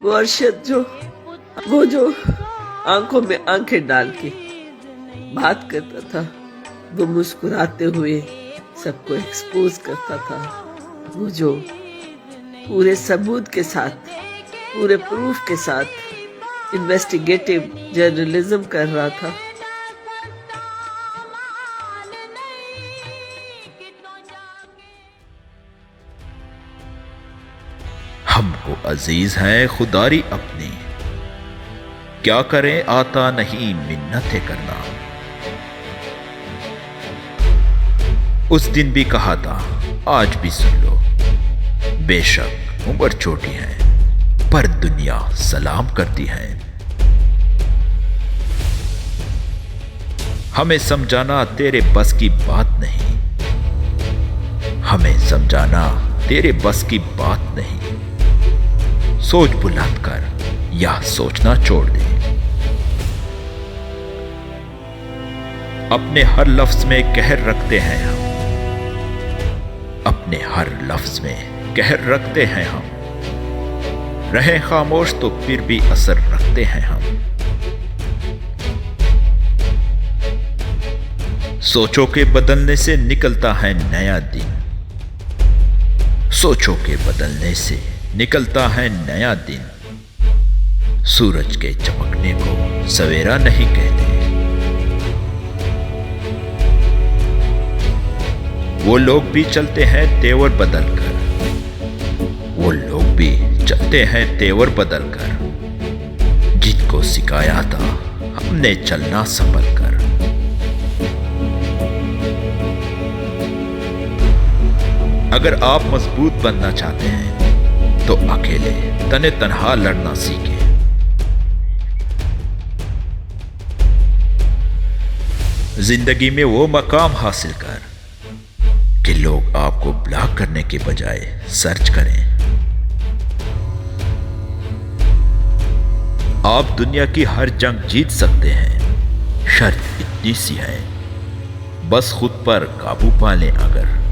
वो अरशद जो आंखों में आंखें डाल के बात करता था, वो मुस्कुराते हुए सबको एक्सपोज करता था, वो जो पूरे सबूत के साथ, पूरे प्रूफ के साथ इन्वेस्टिगेटिव जर्नलिज्म कर रहा था। हमको अजीज है खुदारी अपनी, क्या करें आता नहीं मिन्नतें करना। उस दिन भी कहा था, आज भी सुन लो, बेशक उम्र छोटी है पर दुनिया सलाम करती है। हमें समझाना तेरे बस की बात नहीं, हमें समझाना तेरे बस की बात नहीं। सोच बुलंद कर या सोचना छोड़ दे। अपने हर लफ्ज में कहर रखते हैं हम, अपने हर लफ्ज में कहर रखते हैं हम। रहे खामोश तो फिर भी असर रखते हैं हम। सोचों के बदलने से निकलता है नया दिन, सोचों के बदलने से निकलता है नया दिन। सूरज के चमकने को सवेरा नहीं कहते। वो लोग भी चलते हैं तेवर बदल कर, वो लोग भी चलते हैं तेवर बदल कर। जिनको सिखाया था हमने चलना संभल कर। अगर आप मजबूत बनना चाहते हैं तो अकेले तने तनहा लड़ना सीखें। जिंदगी में वो मकाम हासिल कर कि लोग आपको ब्लॉक करने के बजाय सर्च करें। आप दुनिया की हर जंग जीत सकते हैं, शर्त इतनी सी है, बस खुद पर काबू पा लें। अगर